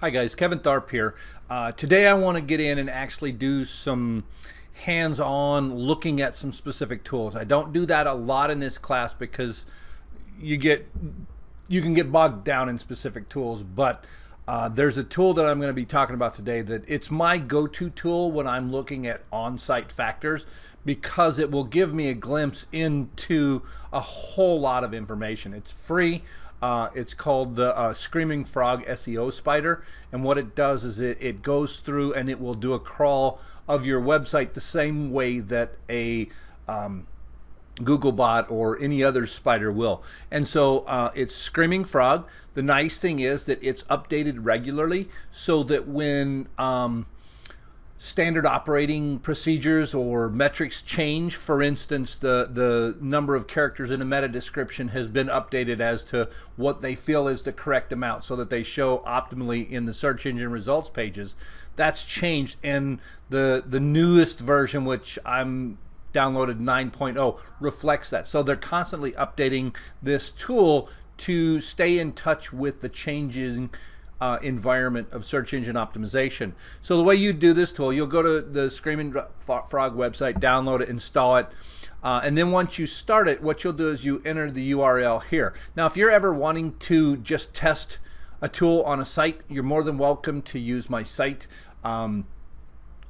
Hi guys, Kevin Tharp here. Today I want to get in and actually do some hands-on looking at some specific tools. I don't do that a lot in this class because you can get bogged down in specific tools, but there's a tool that I'm going to be talking about today that it's my go-to tool when I'm looking at on-site factors, because it will give me a glimpse into a whole lot of information. It's free. It's called the Screaming Frog SEO Spider, and what it does is it goes through and it will do a crawl of your website the same way that a Googlebot or any other spider will. And so it's Screaming Frog. The nice thing is that it's updated regularly, so that when standard operating procedures or metrics change, for instance, the number of characters in a meta description has been updated as to what they feel is the correct amount so that they show optimally in the search engine results pages. That's changed, and the newest version, which I'm downloaded 9.0, reflects that. So they're constantly updating this tool to stay in touch with the changing environment of search engine optimization. So the way you do this tool, you'll go to the Screaming Frog website, download it, install it, and then once you start it, what you'll do is you enter the URL here. Now, if you're ever wanting to just test a tool on a site, you're more than welcome to use my site.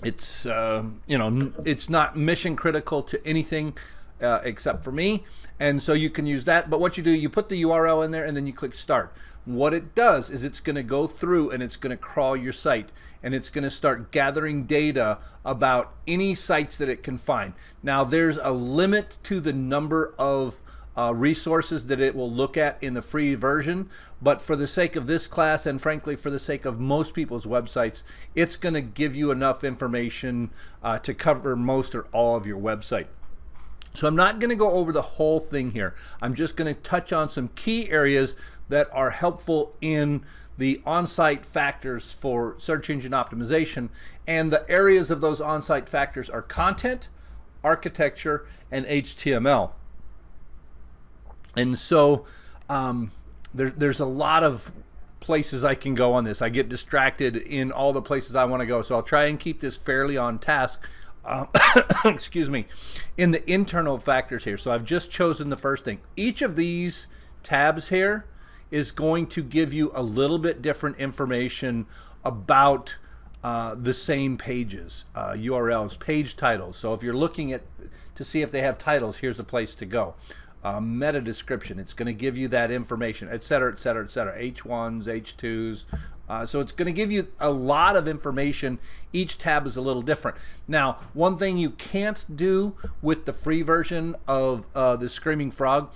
It's it's not mission critical to anything except for me, and so you can use that. But what you do, you put the URL in there and then you click start. What it does is it's going to go through and it's going to crawl your site, and it's going to start gathering data about any sites that it can find. Now, there's a limit to the number of resources that it will look at in the free version, but for the sake of this class, and frankly for the sake of most people's websites, it's going to give you enough information to cover most or all of your website. So I'm not going to go over the whole thing here. I'm just going to touch on some key areas that are helpful in the on-site factors for search engine optimization, and the areas of those on-site factors are content, architecture, and HTML. And so there's a lot of places I can go on this. I get distracted in all the places I want to go, so I'll try and keep this fairly on task. Excuse me, in the internal factors here. So I've just chosen the first thing. Each of these tabs here is going to give you a little bit different information about the same pages, URLs, page titles. So if you're looking at to see if they have titles, here's a place to go. Meta description, it's going to give you that information, etc., etc., etc. H1s, H2s. So it's going to give you a lot of information. Each tab is a little different. Now, one thing you can't do with the free version of the Screaming Frog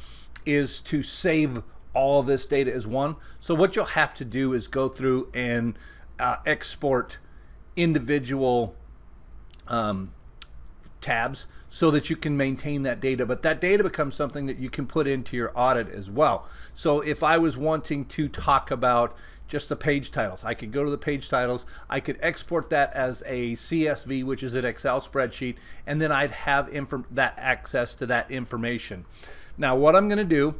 is to save all of this data as one. So what you'll have to do is go through and export individual tabs so that you can maintain that data, but that data becomes something that you can put into your audit as well. So if I was wanting to talk about just the page titles, I could go to the page titles, I could export that as a CSV, which is an Excel spreadsheet, and then I'd have that access to that information. Now what I'm going to do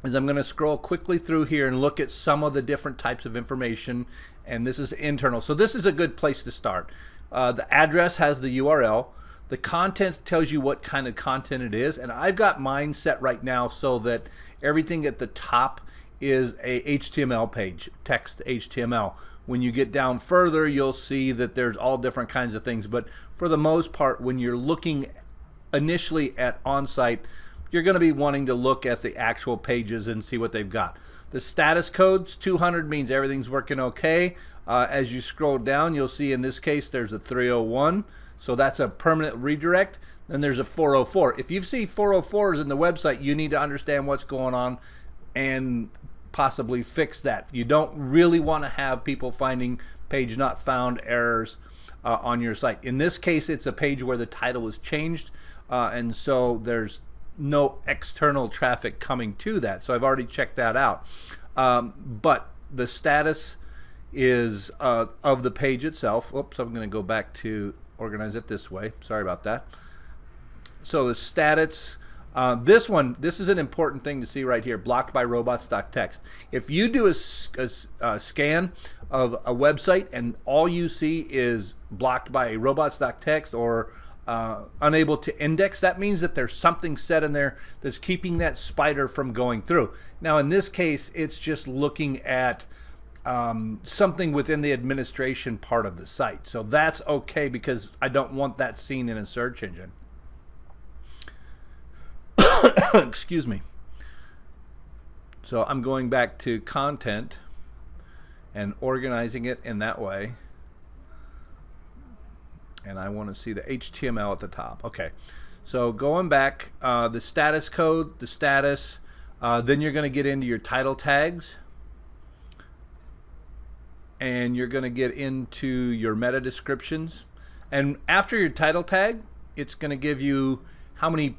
is I'm going to scroll quickly through here and look at some of the different types of information, and this is internal. So this is a good place to start. The address has the URL. The content tells you what kind of content it is, and I've got mine set right now so that everything at the top is a HTML page, text HTML. When you get down further, you'll see that there's all different kinds of things, but for the most part, when you're looking initially at on-site, you're going to be wanting to look at the actual pages and see what they've got. The status codes, 200 means everything's working okay. As you scroll down, you'll see in this case there's a 301. So that's a permanent redirect. Then there's a 404. If you see 404s in the website, you need to understand what's going on and possibly fix that. You don't really want to have people finding page not found errors on your site. In this case, it's a page where the title was changed, and so there's no external traffic coming to that. So I've already checked that out. But the status is of the page itself. Oops, I'm going to go back to organize it this way. Sorry about that. So the status This is an important thing to see right here, blocked by Robots.txt. If you do a scan of a website and all you see is blocked by Robots.txt or unable to index, that means that there's something set in there that's keeping that spider from going through. Now in this case, it's just looking at something within the administration part of the site. So that's okay because I don't want that seen in a search engine. Excuse me. So I'm going back to content and organizing it in that way. And I want to see the HTML at the top. Okay. So going back, the status code, the status, then you're going to get into your title tags. And you're going to get into your meta descriptions. And after your title tag, it's going to give you how many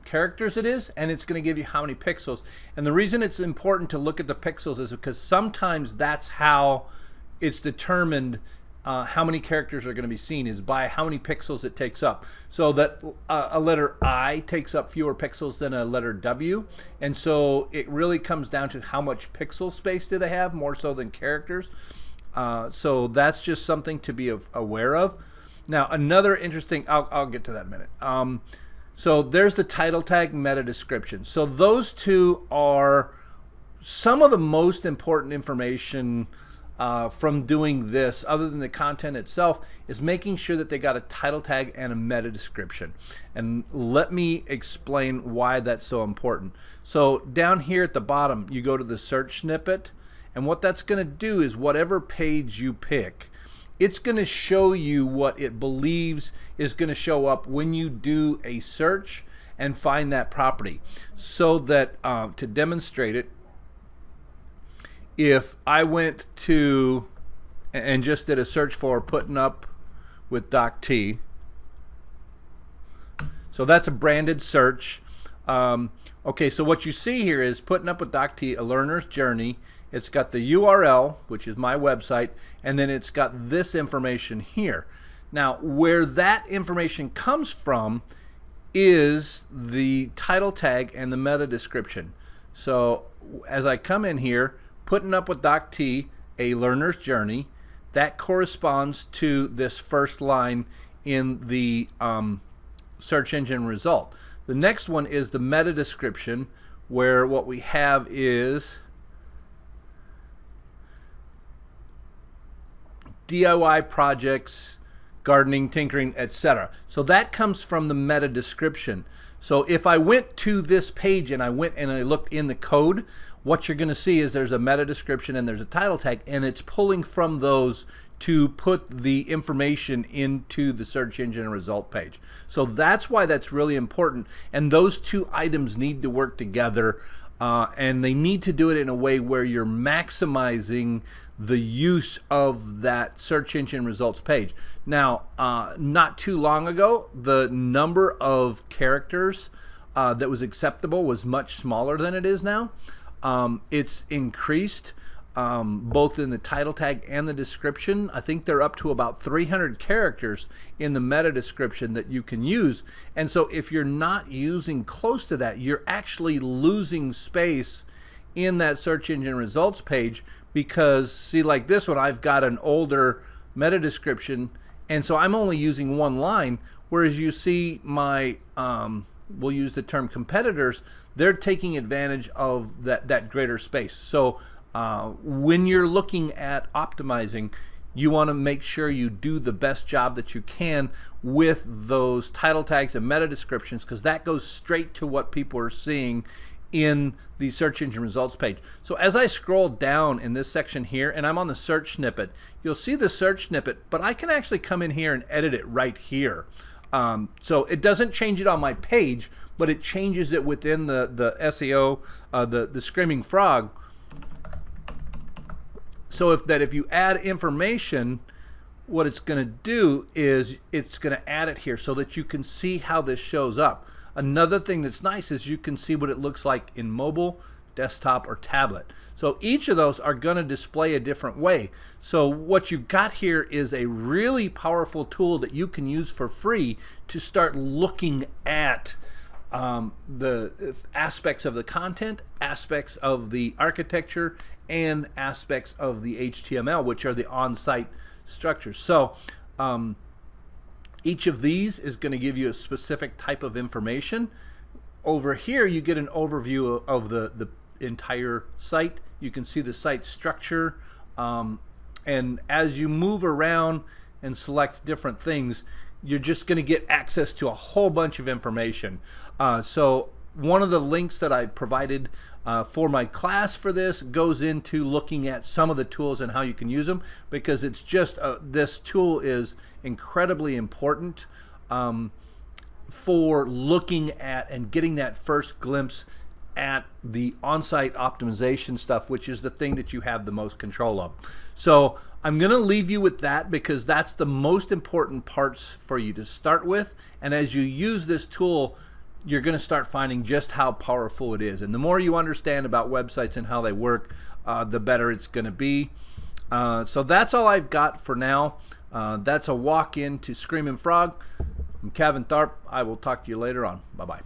characters it is, and it's going to give you how many pixels. And the reason it's important to look at the pixels is because sometimes that's how it's determined how many characters are going to be seen, is by how many pixels it takes up. So that a letter I takes up fewer pixels than a letter W, and so it really comes down to how much pixel space do they have, more so than characters. So that's just something to be aware of. Now another interesting, I'll get to that in a minute. So there's the title tag, meta description. So those two are some of the most important information from doing this, other than the content itself, is making sure that they got a title tag and a meta description. And let me explain why that's so important. So down here at the bottom, you go to the search snippet, and what that's going to do is whatever page you pick, it's going to show you what it believes is going to show up when you do a search and find that property. So that to demonstrate it, if I went to and just did a search for putting up with Txt, so that's a branded search. Okay, so what you see here is putting up with Txt, a learner's journey. It's got the URL, which is my website, and then it's got this information here. Now, where that information comes from is the title tag and the meta description. So as I come in here, putting up with Txt, a learner's journey, that corresponds to this first line in the search engine result. The next one is the meta description, where what we have is DIY projects, gardening, tinkering, etc. So that comes from the meta description. So if I went to this page and I went and I looked in the code, what you're going to see is there's a meta description and there's a title tag, and it's pulling from those to put the information into the search engine result page. So that's why that's really important, and those two items need to work together, and they need to do it in a way where you're maximizing the use of that search engine results page. Now, not too long ago, the number of characters that was acceptable was much smaller than it is now. It's increased both in the title tag and the description. I think they're up to about 300 characters in the meta description that you can use. And so if you're not using close to that, you're actually losing space in that search engine results page, because see, like this one, I've got an older meta description, and so I'm only using one line, whereas you see my we'll use the term competitors, they're taking advantage of that greater space. So when you're looking at optimizing, you want to make sure you do the best job that you can with those title tags and meta descriptions, because that goes straight to what people are seeing in the search engine results page. So as I scroll down in this section here, and I'm on the search snippet, you'll see the search snippet, but I can actually come in here and edit it right here. So it doesn't change it on my page, but it changes it within the SEO, the Screaming Frog. So if you add information, what it's going to do is it's going to add it here so that you can see how this shows up. Another thing that's nice is you can see what it looks like in mobile, desktop, or tablet. So each of those are going to display a different way. So what you've got here is a really powerful tool that you can use for free to start looking at the aspects of the content, aspects of the architecture, and aspects of the HTML, which are the on-site structures. So each of these is going to give you a specific type of information. Over here, you get an overview of the entire site. You can see the site structure, and as you move around and select different things, you're just going to get access to a whole bunch of information. So one of the links that I provided for my class for this goes into looking at some of the tools and how you can use them, because it's just this tool is incredibly important for looking at and getting that first glimpse at the on-site optimization stuff, which is the thing that you have the most control of. So I'm going to leave you with that, because that's the most important parts for you to start with. And as you use this tool, you're going to start finding just how powerful it is. And the more you understand about websites and how they work, the better it's going to be. So that's all I've got for now. That's a walk into Screaming Frog. I'm Kevin Tharp. I will talk to you later on. Bye-bye.